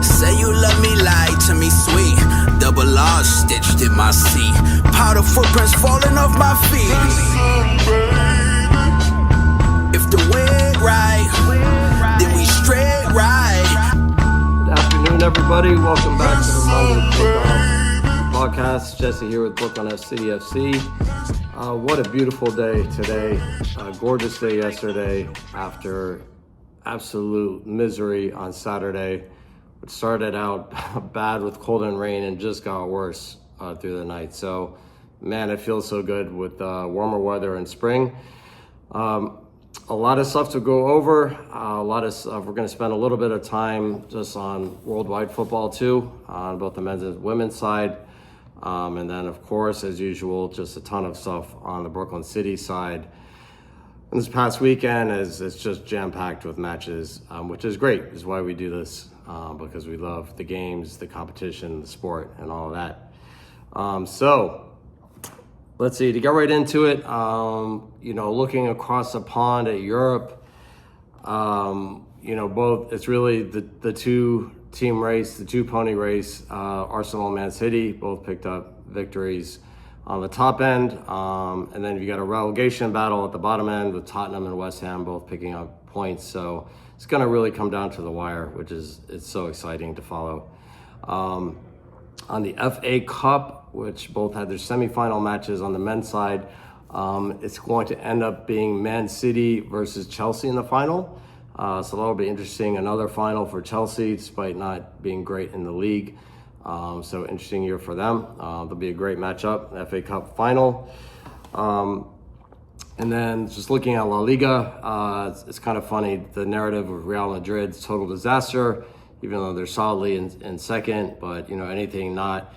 Say you love me, lie to me, sweet. Double R stitched in my seat. Powder footprints falling off my feet. If the way right, then we straight right. Good afternoon, everybody. Welcome back to the Monday Kickoff podcast. Jesse here with Brooklyn FC. What a beautiful day today. Gorgeous day yesterday after absolute misery on Saturday. It started out bad with cold and rain and just got worse through the night. So, man, it feels so good with warmer weather in spring. A lot of stuff to go over. We're going to spend a little bit of time just on worldwide football too, on both the men's and women's side. And then, of course, as usual, just a ton of stuff on the Brooklyn City side. And this past weekend it's just jam-packed with matches, which is great. Is why we do this, because we love the games, the competition, the sport, and all of that. So let's see, to get right into it, looking across the pond at Europe, it's really the two-team race, the two-pony race. Arsenal and Man City both picked up victories on the top end, and then you got a relegation battle at the bottom end with Tottenham and West Ham both picking up points. So it's going to really come down to the wire, which it's so exciting to follow. On the FA Cup, which both had their semifinal matches on the men's side, it's going to end up being Man City versus Chelsea in the final. So that'll be interesting. Another final for Chelsea, despite not being great in the league. So interesting year for them. There'll be a great matchup, FA Cup final. And then just looking at La Liga, it's kind of funny. The narrative of Real Madrid's total disaster, even though they're solidly in second, but anything not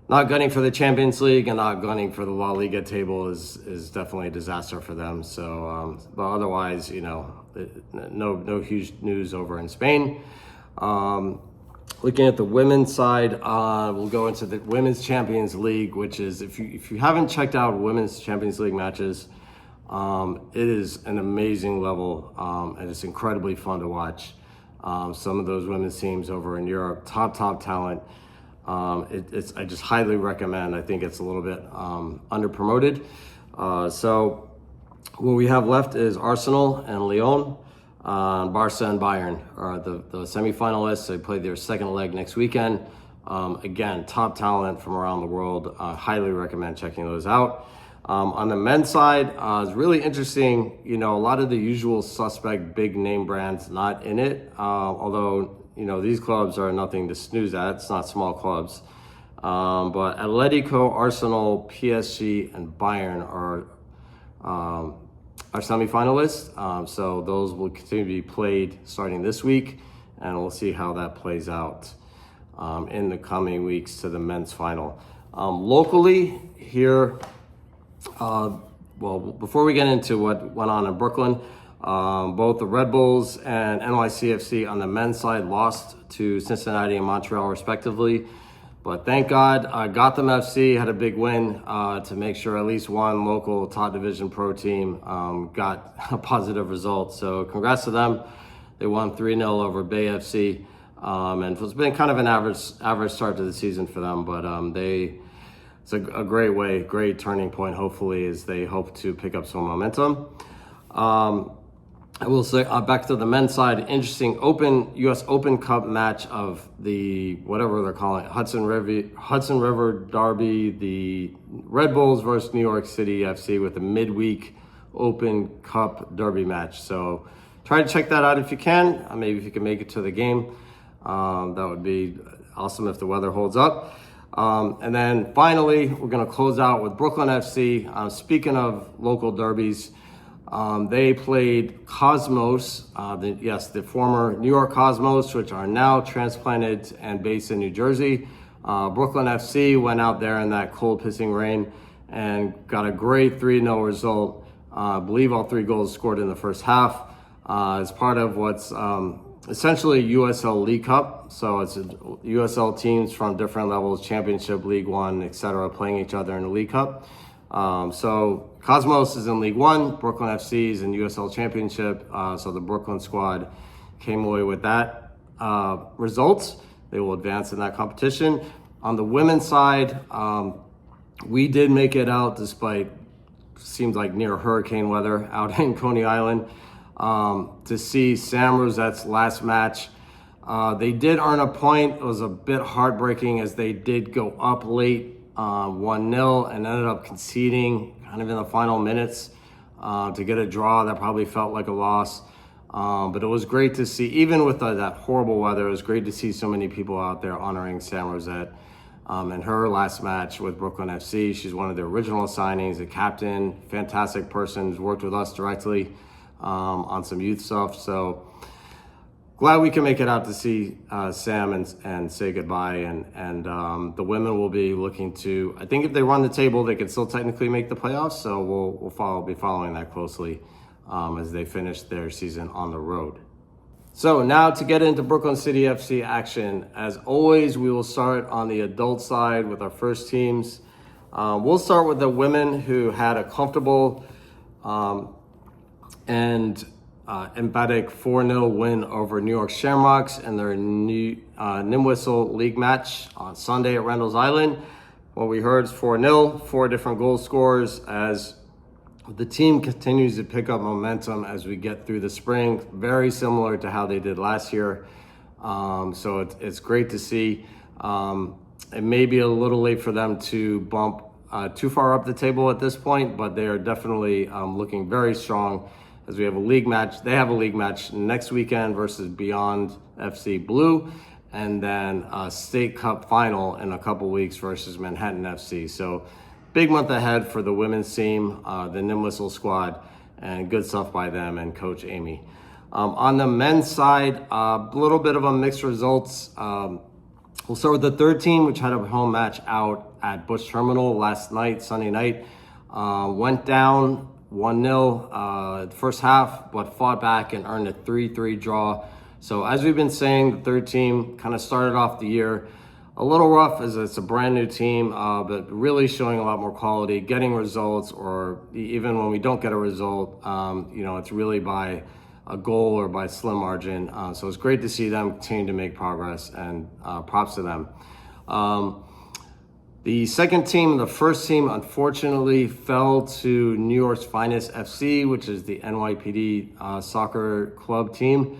gunning for the Champions League and not gunning for the La Liga table is definitely a disaster for them. So, but otherwise, no huge news over in Spain. Looking at the women's side, we'll go into the Women's Champions League, which is, if you haven't checked out Women's Champions League matches, it is an amazing level, and it's incredibly fun to watch. Some of those women's teams over in Europe, top talent. I just highly recommend. I think it's a little bit under-promoted. So what we have left is Arsenal and Lyon. Barca and Bayern are the semifinalists. They play their second leg next weekend. Again, top talent from around the world. Highly recommend checking those out. On the men's side, it's really interesting. A lot of the usual suspect big name brands not in it. Although, these clubs are nothing to snooze at. It's not small clubs. But Atletico, Arsenal, PSG, and Bayern are semifinalists. So those will continue to be played starting this week, and we'll see how that plays out in the coming weeks to the men's final. Locally here, before we get into what went on in Brooklyn, both the Red Bulls and NYCFC on the men's side lost to Cincinnati and Montreal respectively. But thank God, Gotham FC had a big win to make sure at least one local top division pro team got a positive result. So congrats to them. They won 3-0 over Bay FC. And it's been kind of an average start to the season for them. But it's a great turning point, hopefully, as they hope to pick up some momentum. I will say, back to the men's side, interesting U.S. Open Cup match of the, whatever they're calling it, Hudson River Derby, the Red Bulls versus New York City FC with a midweek Open Cup Derby match. So try to check that out if you can. Maybe if you can make it to the game, that would be awesome if the weather holds up. And then finally, we're going to close out with Brooklyn FC. Speaking of local derbies, they played Cosmos, the former New York Cosmos, which are now transplanted and based in New Jersey. Brooklyn FC went out there in that cold pissing rain and got a great 3-0 result. I believe all 3 goals scored in the first half. As part of what's essentially USL League Cup. So it's USL teams from different levels, Championship, League One, etc., playing each other in the League Cup. So Cosmos is in League One, Brooklyn FC is in USL Championship. So the Brooklyn squad came away with that results. They will advance in that competition. On the women's side, we did make it out despite seems like near hurricane weather out in Coney Island. To see Sam Rosette's last match. They did earn a point. It was a bit heartbreaking as they did go up late 1-0 and ended up conceding kind of in the final minutes to get a draw. That probably felt like a loss. But it was great to see, even with that horrible weather, it was great to see so many people out there honoring Sam Rosette. In her last match with Brooklyn FC, she's one of the original signings, a captain, fantastic person who's worked with us directly on some youth stuff. So glad we can make it out to see Sam and say goodbye. And the women will be looking to, I think if they run the table, they can still technically make the playoffs. So we'll be following that closely as they finish their season on the road. So now to get into Brooklyn City FC action, as always, we will start on the adult side with our first teams. We'll start with the women who had a comfortable and emphatic 4-0 win over New York Shamrocks in their new Nimwhistle League match on Sunday at Randall's Island. What we heard is 4-0, 4 different goal scorers as the team continues to pick up momentum as we get through the spring, very similar to how they did last year. So it's great to see. It may be a little late for them to bump too far up the table at this point, but they are definitely looking very strong as we have a league match. They have a league match next weekend versus Beyond FC Blue, and then a State Cup final in a couple weeks versus Manhattan FC. So big month ahead for the women's team, the Nimwhistle squad, and good stuff by them and Coach Amy. On the men's side, a little bit of a mixed results. We'll start with the third team, which had a home match out at Bush Terminal last night, Sunday night. Went down 1-0 the first half, but fought back and earned a 3-3 draw. So as we've been saying, the third team kind of started off the year a little rough as it's a brand new team, but really showing a lot more quality, getting results, or even when we don't get a result, it's really by a goal or by slim margin. So it's great to see them continue to make progress, and props to them. The second team and the first team, unfortunately, fell to New York's Finest FC, which is the NYPD soccer club teams.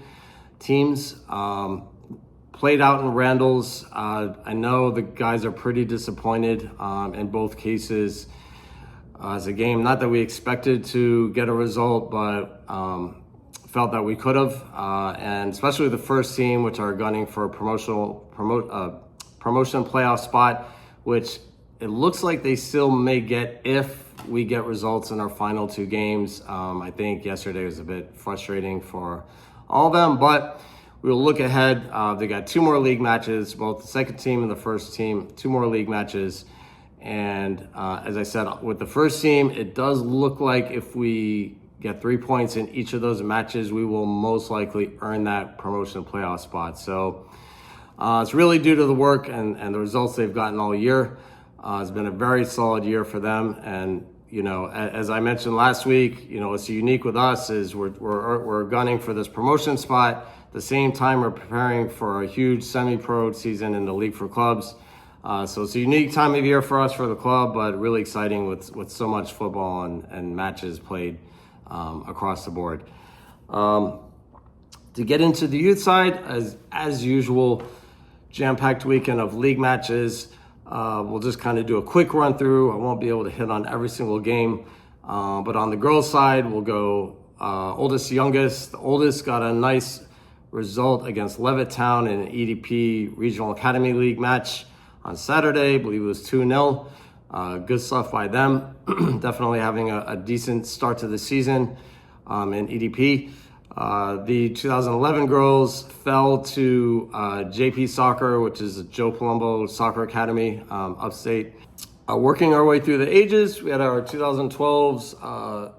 Played out in Randall's. I know the guys are pretty disappointed in both cases. As a game, not that we expected to get a result, but felt that we could have. And especially the first team, which are gunning for a promotion playoff spot, which it looks like they still may get if we get results in our final 2 games. I think yesterday was a bit frustrating for all of them, but we'll look ahead. They got 2 more league matches, both the second team and the first team, 2 more league matches. And as I said, with the first team, it does look like if we get 3 points in each of those matches, we will most likely earn that promotion playoff spot. So it's really due to the work and the results they've gotten all year. It's been a very solid year for them. And, as I mentioned last week, what's unique with us is we're gunning for this promotion spot. At the same time, we're preparing for a huge semi-pro season in the League for Clubs. So it's a unique time of year for us, for the club, but really exciting with so much football and matches played across the board. To get into the youth side, as usual, jam-packed weekend of league matches. We'll just kind of do a quick run through. I won't be able to hit on every single game, but on the girls' side, we'll go oldest to youngest. The oldest got a nice result against Levittown in an EDP Regional Academy League match on Saturday. I believe it was 2-0. Good stuff by them. Definitely having a decent start to the season in EDP. The 2011 girls fell to JP Soccer, which is a Joe Palumbo Soccer Academy, upstate. Working our way through the ages, we had our 2012s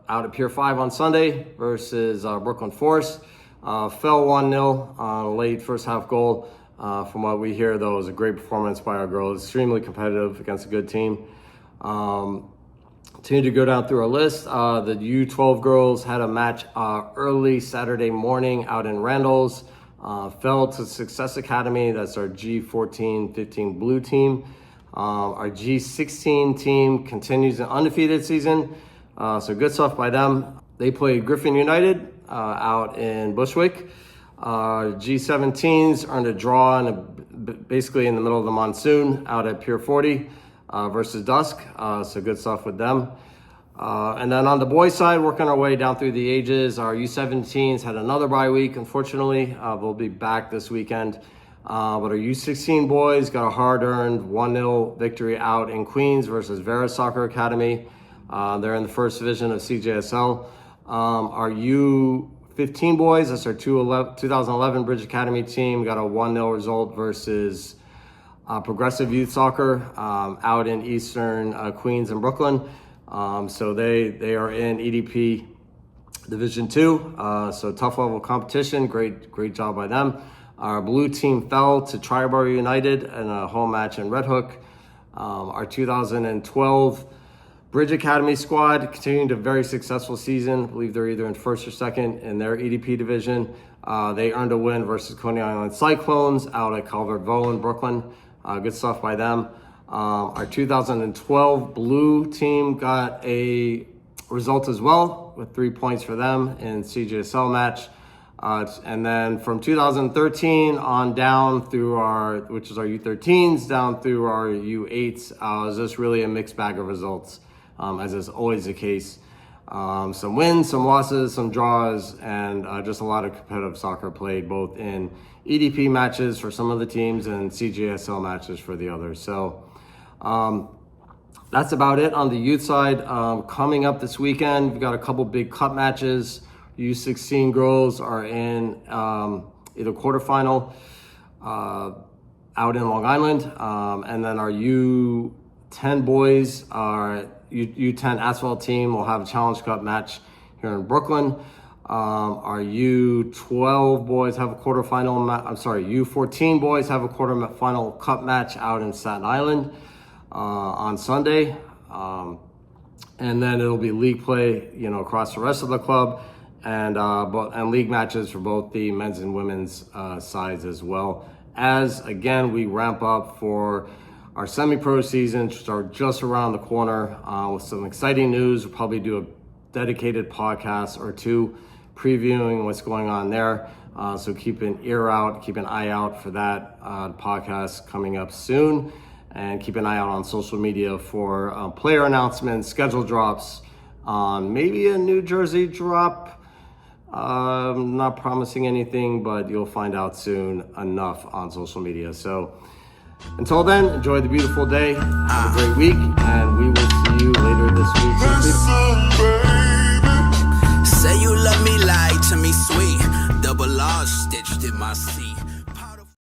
out at Pier 5 on Sunday versus Brooklyn Forest. Fell 1-0 on a late first half goal. From what we hear, though, it was a great performance by our girls. Extremely competitive against a good team. Continue to go down through our list. The U12 girls had a match early Saturday morning out in Randalls. Fell to Success Academy. That's our G14-15 blue team. Our G16 team continues an undefeated season. So good stuff by them. They played Griffin United out in Bushwick. G17s earned a draw basically in the middle of the monsoon out at Pier 40 versus Dusk. So good stuff with them. And then on the boys side, working our way down through the ages, our U17s had another bye week, unfortunately. They'll be back this weekend. But our U16 boys got a hard-earned 1-0 victory out in Queens versus Vera Soccer Academy. They're in the first division of CJSL. Our U15 boys, that's our 2011 Bridge Academy team, got a 1-0 result versus Progressive Youth Soccer out in Eastern Queens and Brooklyn. So they are in EDP Division 2. So tough level competition. Great job by them. Our blue team fell to Triborough United in a home match in Red Hook. Our 2012 Bridge Academy squad continuing a very successful season. I believe they're either in first or second in their EDP division. They earned a win versus Coney Island Cyclones out at Calvert Vaux in Brooklyn. Good stuff by them. Our 2012 blue team got a result as well with 3 points for them in CJSL match. And then from 2013 on down through which is our U13s, down through our U8s, was just really a mixed bag of results, as is always the case. Some wins, some losses, some draws, and just a lot of competitive soccer played both in EDP matches for some of the teams and CJSL matches for the others. So that's about it on the youth side. Coming up this weekend, we've got a couple big cup matches. U16 girls are in either quarterfinal out in Long Island, and then our U10 boys, our U10 asphalt team will have a Challenge Cup match here in Brooklyn. Our U12 boys have a quarterfinal. U14 boys have a quarterfinal cup match out in Staten Island on Sunday, and then it'll be league play, across the rest of the club. And league matches for both the men's and women's sides as well. As again, we ramp up for our semi-pro season, which are just around the corner with some exciting news. We'll probably do a dedicated podcast or two previewing what's going on there. So keep an eye out for that podcast coming up soon. And keep an eye out on social media for player announcements, schedule drops, maybe a New Jersey drop. I'm not promising anything, but you'll find out soon enough on social media. So until then, enjoy the beautiful day. Have a great week, and we will see you later this week. Say you love me, lie to me, sweet. Double R stitched in my seat.